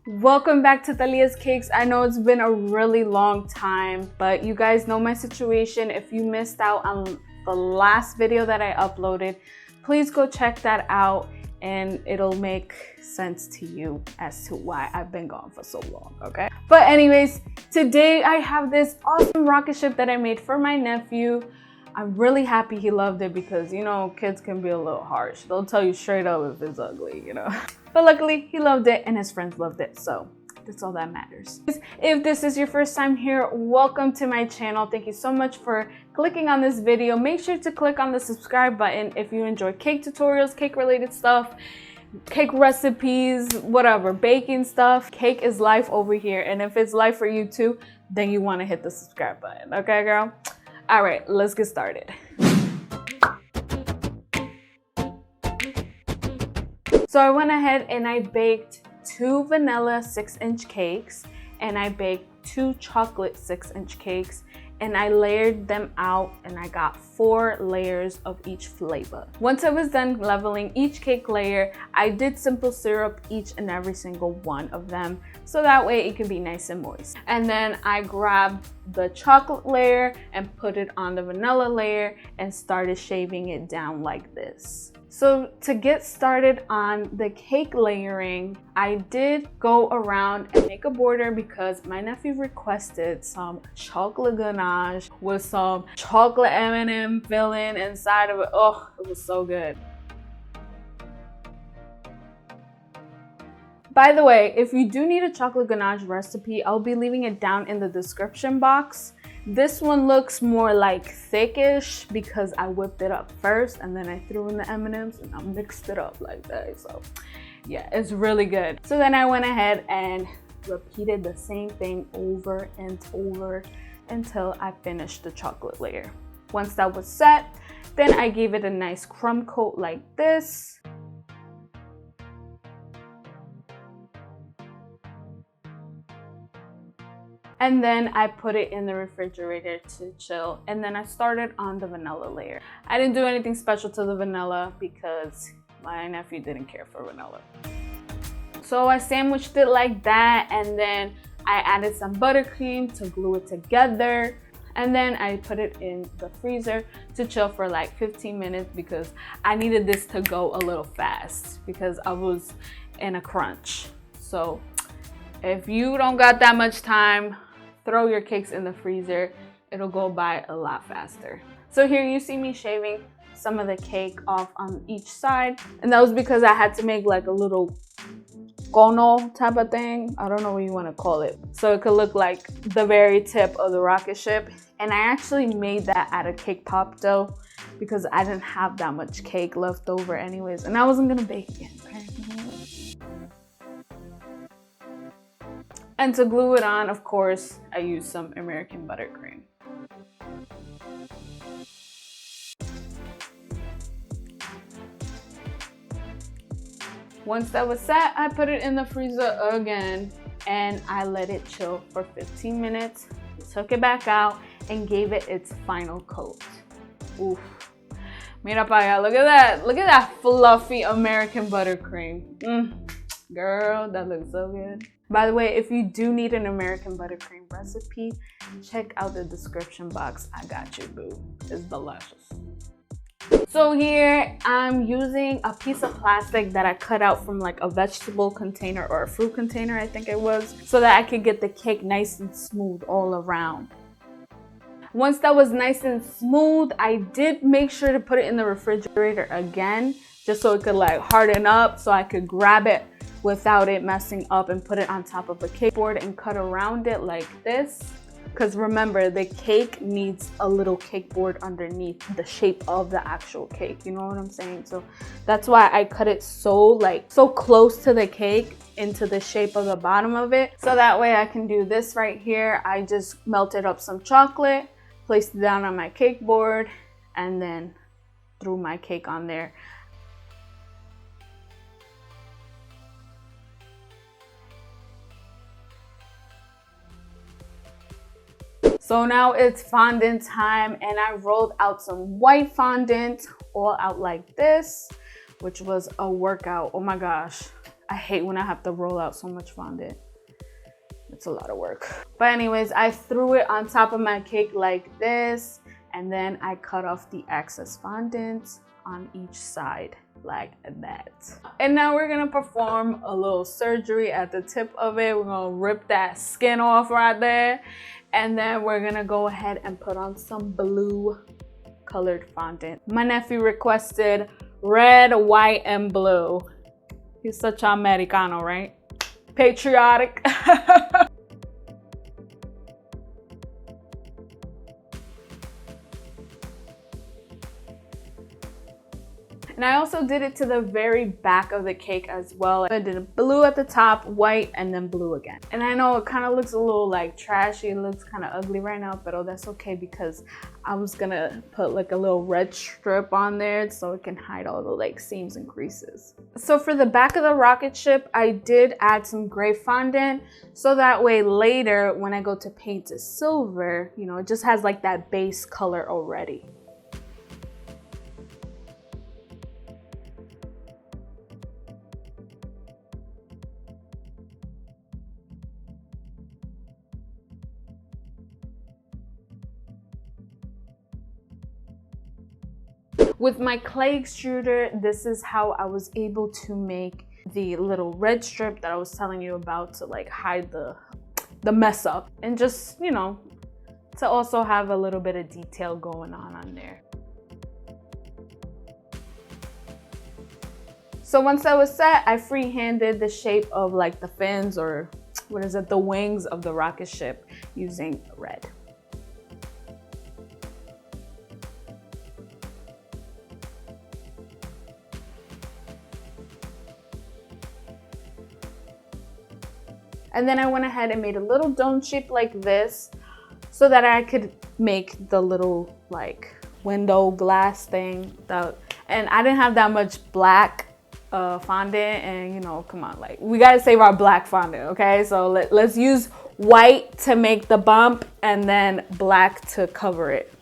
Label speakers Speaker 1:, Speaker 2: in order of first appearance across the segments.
Speaker 1: Welcome back to Thalias Cakes. I know it's been a really long time, but you guys know my situation. If you missed out on the last video that I uploaded, please go check that out and it'll make sense to you as to why I've been gone for so long, okay? But anyways, today I have this awesome rocket ship that I made for my nephew. I'm really happy he loved it because, you know, kids can be a little harsh. They'll tell you straight up if it's ugly, you know? But luckily, he loved it and his friends loved it, so that's all that matters. If this is your first time here, welcome to my channel. Thank you so much for clicking on this video. Make sure to click on the subscribe button if you enjoy cake tutorials, cake-related stuff, cake recipes, whatever, baking stuff. Cake is life over here, and if it's life for you too, then you want to hit the subscribe button, okay, girl? All right, let's get started. So I went ahead and I baked 2 vanilla 6-inch cakes and I baked 2 chocolate 6-inch cakes, and I layered them out and I got 4 layers of each flavor. Once I was done leveling each cake layer, I did simple syrup each and every single one of them so that way it can be nice and moist. And then I grabbed the chocolate layer and put it on the vanilla layer and started shaving it down like this. So to get started on the cake layering, I did go around and make a border because my nephew requested some chocolate ganache with some chocolate M&M filling inside of it. Oh, it was so good. By the way, if you do need a chocolate ganache recipe, I'll be leaving it down in the description box. This one looks more like thickish because I whipped it up first and then I threw in the M&Ms and I mixed it up like that. So yeah, it's really good. So then I went ahead and repeated the same thing over and over until I finished the chocolate layer. Once that was set, then I gave it a nice crumb coat like this. And then I put it in the refrigerator to chill. And then I started on the vanilla layer. I didn't do anything special to the vanilla because my nephew didn't care for vanilla. So I sandwiched it like that, and then I added some buttercream to glue it together. And then I put it in the freezer to chill for like 15 minutes because I needed this to go a little fast because I was in a crunch. So if you don't got that much time, throw your cakes in the freezer. It'll go by a lot faster. So here you see me shaving some of the cake off on each side. And that was because I had to make like a little cono type of thing. I don't know what you want to call it. So it could look like the very tip of the rocket ship. And I actually made that out of cake pop dough because I didn't have that much cake left over anyways. And I wasn't gonna bake it, okay? And to glue it on, of course, I used some American buttercream. Once that was set, I put it in the freezer again and I let it chill for 15 minutes, took it back out and gave it its final coat. Oof. Mira pa allá, look at that fluffy American buttercream. Girl, that looks so good. By the way, if you do need an American buttercream recipe, check out the description box. I got you, boo. It's delicious. So here I'm using a piece of plastic that I cut out from like a vegetable container or a fruit container, I think it was, so that I could get the cake nice and smooth all around. Once that was nice and smooth, I did make sure to put it in the refrigerator again, just so it could like harden up so I could grab it without it messing up and put it on top of a cake board and cut around it like this. Because remember, the cake needs a little cake board underneath the shape of the actual cake, you know what I'm saying? So that's why I cut it so close to the cake into the shape of the bottom of it, so that way I can do this right here. I just melted up some chocolate, placed it down on my cake board, and then threw my cake on there. So now it's fondant time, and I rolled out some white fondant all out like this, which was a workout. Oh my gosh, I hate when I have to roll out so much fondant. It's a lot of work. But anyways, I threw it on top of my cake like this, and then I cut off the excess fondant on each side like that. And now we're gonna perform a little surgery at the tip of it. We're gonna rip that skin off right there, and then we're gonna go ahead and put on some blue colored fondant. My nephew requested red, white, and blue. He's such an Americano, right? Patriotic. And I also did it to the very back of the cake as well. I did blue at the top, white, and then blue again. And I know it kind of looks a little like trashy. It looks kind of ugly right now, but that's okay because I was gonna put like a little red strip on there so it can hide all the like seams and creases. So for the back of the rocket ship, I did add some gray fondant so that way later when I go to paint it silver, you know, it just has like that base color already. With my clay extruder, this is how I was able to make the little red strip that I was telling you about to like hide the mess up and just, you know, to also have a little bit of detail going on there. So once that was set, I freehanded the shape of like the fins or what is it, the wings of the rocket ship using red. And then I went ahead and made a little dome shape like this so that I could make the little like window glass thing. And I didn't have that much black fondant, and you know, come on, like we gotta save our black fondant, okay? So let's use white to make the bump and then black to cover it.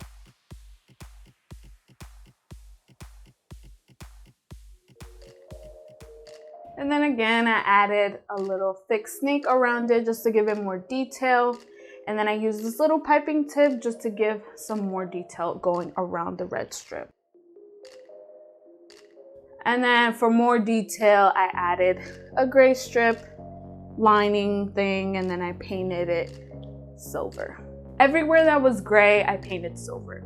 Speaker 1: And then again, I added a little thick snake around it just to give it more detail. And then I used this little piping tip just to give some more detail going around the red strip. And then for more detail, I added a gray strip lining thing, and then I painted it silver. Everywhere that was gray, I painted silver.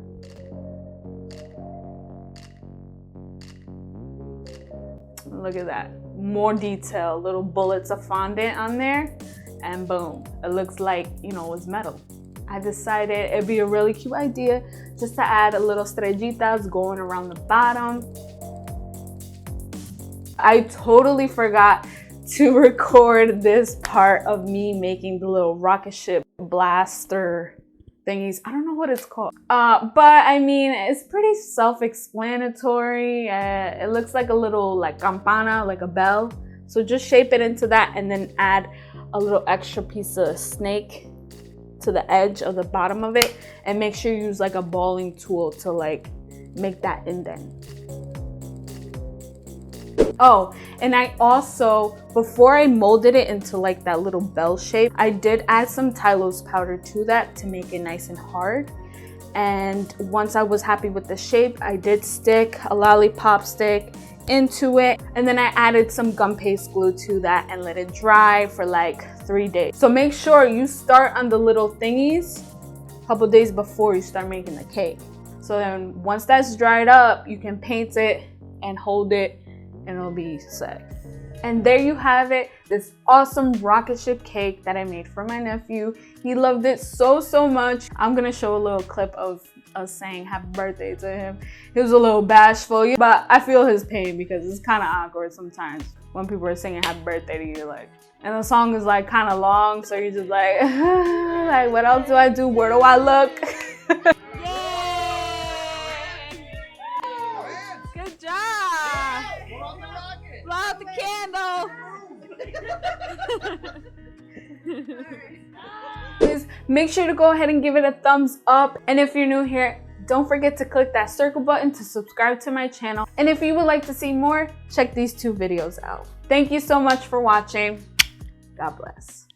Speaker 1: Look at that. More detail, little bullets of fondant on there, and boom, it looks like, you know, it's metal. I decided it'd be a really cute idea just to add a little estrellitas going around the bottom. I totally forgot to record this part of me making the little rocket ship blaster thingies. I don't know what it's called. But I mean, it's pretty self-explanatory. It looks like a little like campana, like a bell. So just shape it into that and then add a little extra piece of snake to the edge of the bottom of it. And make sure you use like a balling tool to like make that indent. Oh, and I also, before I molded it into like that little bell shape, I did add some Thalias powder to that to make it nice and hard. And once I was happy with the shape, I did stick a lollipop stick into it. And then I added some gum paste glue to that and let it dry for like 3 days. So make sure you start on the little thingies a couple days before you start making the cake. So then once that's dried up, you can paint it and hold it and it'll be set. And there you have it, this awesome rocket ship cake that I made for my nephew. He loved it so much. I'm gonna show a little clip of us saying happy birthday to him. He was a little bashful, but I feel his pain because it's kind of awkward sometimes when people are singing happy birthday to you, like, and the song is like kind of long, so you're just like, like what else do I do? Where do I look?
Speaker 2: Good job! Blow out the candle!
Speaker 1: Please make sure to go ahead and give it a thumbs up. And if you're new here, don't forget to click that circle button to subscribe to my channel. And if you would like to see more, check these 2 videos out. Thank you so much for watching. God bless.